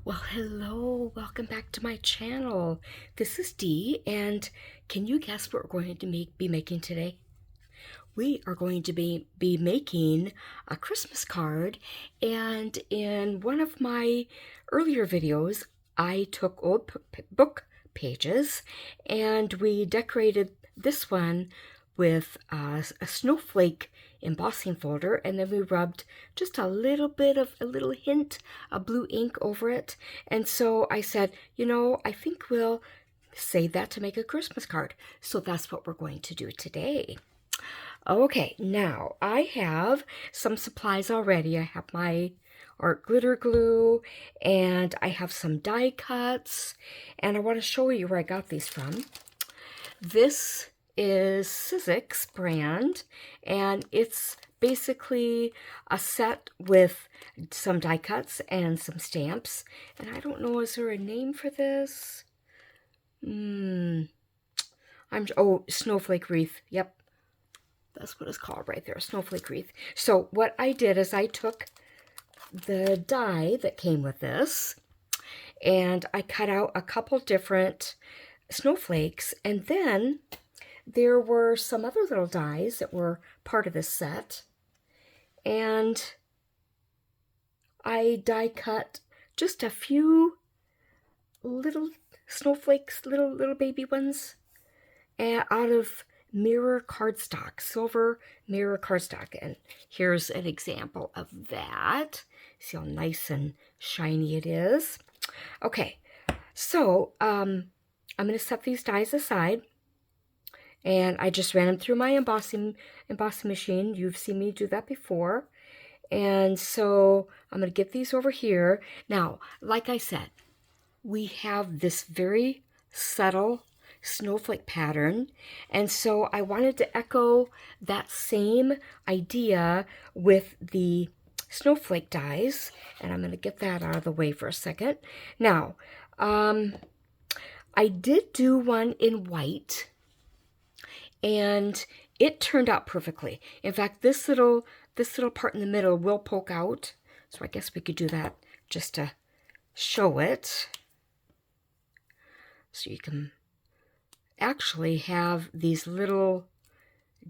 Well, hello, welcome back to my channel. This is Dee, and can you guess what we're going to be making today? We are going to be making a Christmas card, and in one of my earlier videos, I took old book pages and we decorated this one with a snowflake embossing folder, and then we rubbed just a little hint of blue ink over it. And so I said, I think we'll save that to make a Christmas card. So that's what we're going to do today. Okay, now I have some supplies already. I have my art glitter glue, and I have some die cuts, and I want to show you where I got these from. This is Sizzix brand, and it's basically a set with some die cuts and some stamps. And I don't know, is there a name for this? Snowflake Wreath. Yep, that's what it's called right there, Snowflake Wreath. So what I did is I took the die that came with this, and I cut out a couple different snowflakes, and then there were some other little dies that were part of this set, and I die cut just a few little snowflakes, little baby ones, out of mirror cardstock, silver mirror cardstock. And here's an example of that. See how nice and shiny it is. Okay, so I'm going to set these dies aside, and I just ran them through my embossing machine. You've seen me do that before. And so I'm going to get these over here. Now, like I said, we have this very subtle snowflake pattern, and so I wanted to echo that same idea with the snowflake dies, and I'm going to get that out of the way for a second. Now, I did do one in white, and it turned out perfectly. In fact, this little part in the middle will poke out, so I guess we could do that just to show it. So you can actually have these little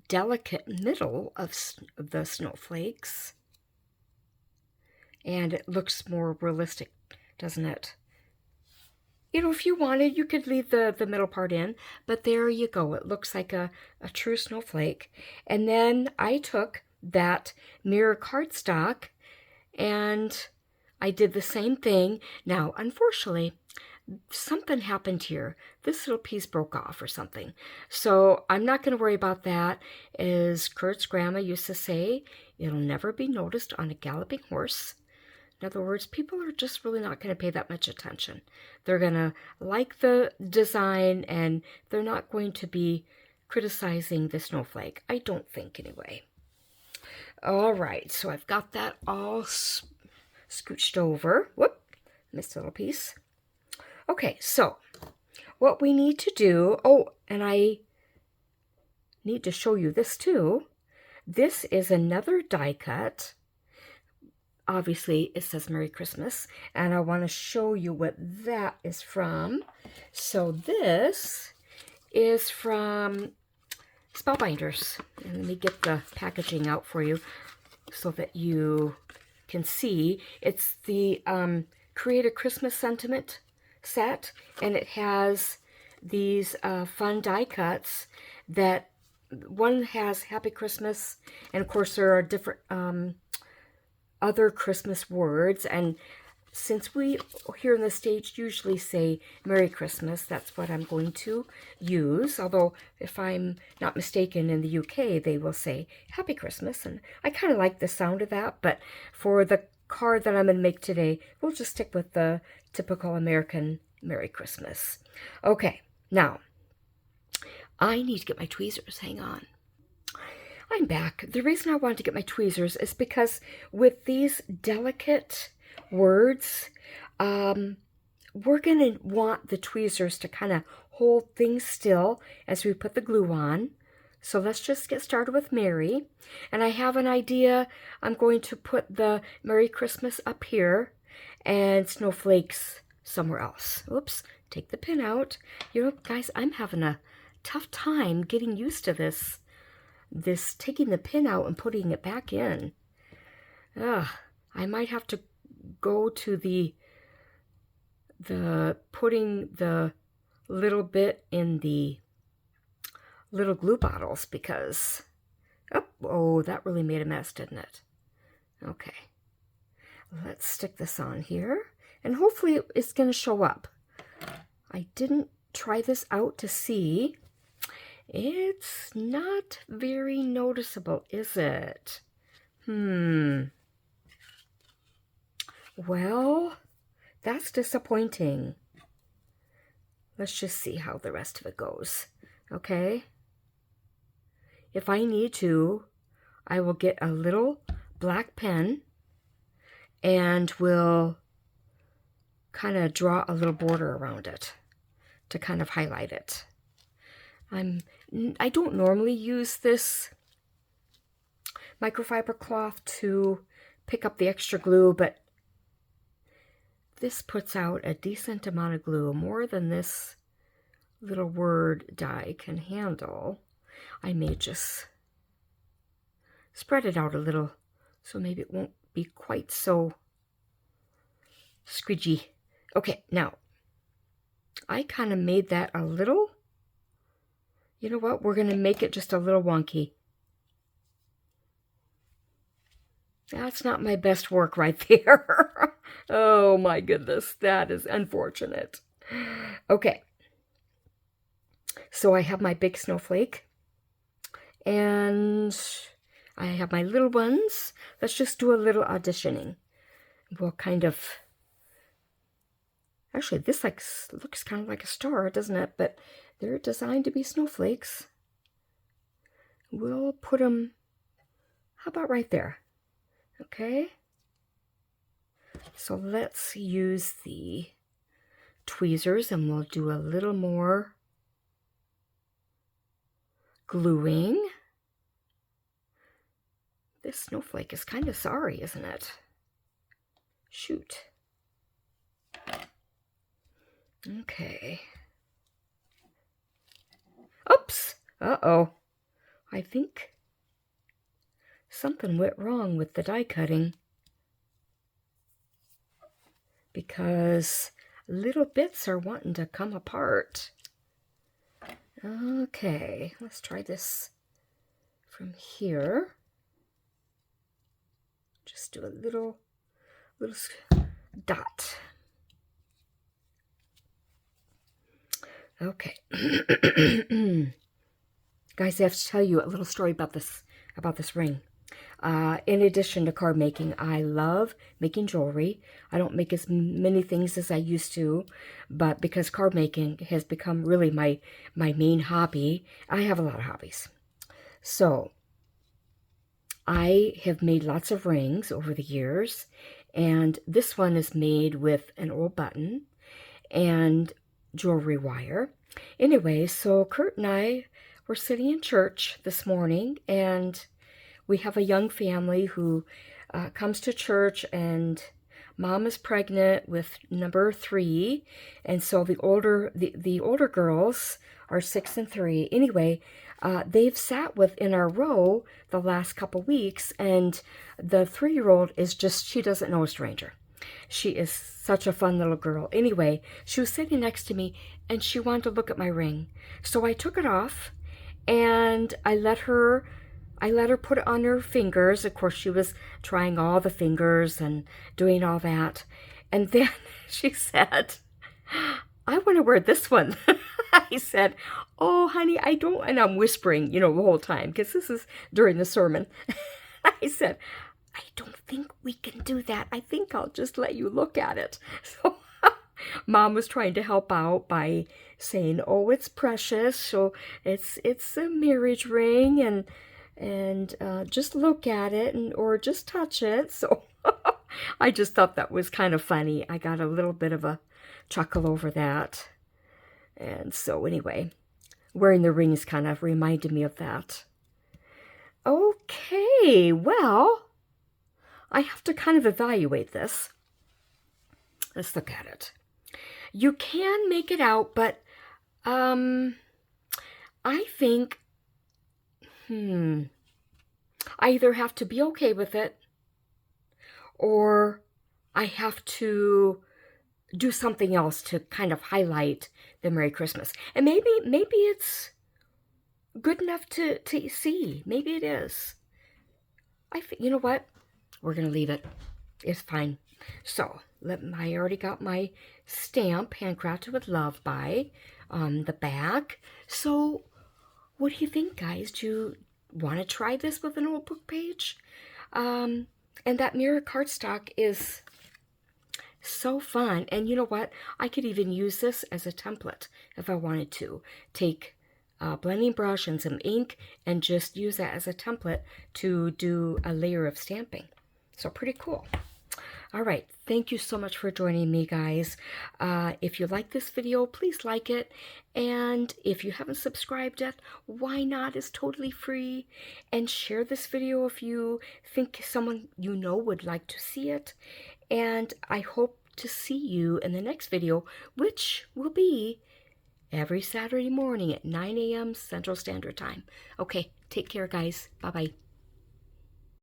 delicate middle of the snowflakes, and it looks more realistic, doesn't it? If you wanted, you could leave the middle part in, but there you go. It looks like a true snowflake. And then I took that mirror cardstock and I did the same thing. Now, unfortunately, something happened here. This little piece broke off or something. So I'm not going to worry about that. As Kurt's grandma used to say, it'll never be noticed on a galloping horse. In other words, people are just really not going to pay that much attention. They're going to like the design, and they're not going to be criticizing the snowflake. I don't think, anyway. All right, so I've got that all scooched over. Whoop, missed a little piece. Okay, so what we need to do, and I need to show you this too. This is another die cut. Obviously, it says Merry Christmas, and I want to show you what that is from. So this is from Spellbinders. And let me get the packaging out for you so that you can see. It's the Create a Christmas Sentiment set, and it has these fun die cuts that one has Happy Christmas, and of course there are different other Christmas words, and since we here in the States usually say Merry Christmas, that's what I'm going to use. Although if I'm not mistaken, in the UK they will say Happy Christmas, and I kind of like the sound of that. But for the card that I'm going to make today, we'll just stick with the typical American Merry Christmas. Okay, now I need to get my tweezers. Hang on. I'm back. The reason I wanted to get my tweezers is because with these delicate words, we're going to want the tweezers to kind of hold things still as we put the glue on. So let's just get started with Merry. And I have an idea. I'm going to put the Merry Christmas up here, and snowflakes somewhere else. Oops, take the pin out. You know, guys, I'm having a tough time getting used to this taking the pin out and putting it back in. I might have to go to the putting the little bit in the little glue bottles, because oh, that really made a mess, didn't it? Okay, let's stick this on here, and hopefully it's going to show up. I didn't try this out to see. It's not very noticeable, is it? Well, that's disappointing. Let's just see how the rest of it goes, okay? If I need to, I will get a little black pen and will kind of draw a little border around it to kind of highlight it. I don't normally use this microfiber cloth to pick up the extra glue, but this puts out a decent amount of glue, more than this little word die can handle. I may just spread it out a little so maybe it won't be quite so squidgy. Okay, now I kind of made that a little, you know what, we're going to make it just a little wonky. That's not my best work right there. Oh my goodness, that is unfortunate. Okay, so I have my big snowflake, and I have my little ones. Let's just do a little auditioning. We'll kind of, actually this looks kind of like a star, doesn't it? But they're designed to be snowflakes. We'll put them, how about right there? Okay, so let's use the tweezers and we'll do a little more gluing. This snowflake is kind of sorry, isn't it? Shoot. Okay. Oops. Uh-oh. I think something went wrong with the die cutting, because little bits are wanting to come apart. Okay, let's try this from here. Just do a little dot. Okay. Guys, I have to tell you a little story about this ring. In addition to card making, I love making jewelry. I don't make as many things as I used to, but because card making has become really my main hobby, I have a lot of hobbies. So I have made lots of rings over the years, and this one is made with an old button and jewelry wire. Anyway, so Kurt and I were sitting in church this morning, and we have a young family who comes to church, and mom is pregnant with number 3, and so the older girls are 6 and 3. Anyway, they've sat in our row the last couple weeks, and the 3-year-old is just, she doesn't know a stranger. She is such a fun little girl. Anyway, she was sitting next to me, and she wanted to look at my ring. So I took it off, and I let her put it on her fingers. Of course, she was trying all the fingers and doing all that. And then she said, I want to wear this one. I said, oh, honey, I don't. And I'm whispering, the whole time, because this is during the sermon. I said, I don't think we can do that. I think I'll just let you look at it. So Mom was trying to help out by saying, oh, it's precious. So it's a marriage ring, and just look at it, or just touch it. So I just thought that was kind of funny. I got a little bit of a chuckle over that. And so anyway, wearing the rings kind of reminded me of that. Okay, well, I have to kind of evaluate this. Let's look at it. You can make it out, but I think, I either have to be okay with it, or I have to do something else to kind of highlight the Merry Christmas. And maybe it's good enough to see. Maybe it is. You know what? We're going to leave it. It's fine. So, I already got my stamp, handcrafted with love by, on the back. So, what do you think, guys? Do you want to try this with an old book page? And that mirror cardstock is so fun. And you know what? I could even use this as a template if I wanted to. Take a blending brush and some ink and just use that as a template to do a layer of stamping. So pretty cool. All right, thank you so much for joining me, guys. If you like this video, please like it. And if you haven't subscribed yet, why not? It's totally free. And share this video if you think someone you know would like to see it. And I hope to see you in the next video, which will be every Saturday morning at 9 a.m. Central Standard Time. Okay, take care, guys. Bye-bye.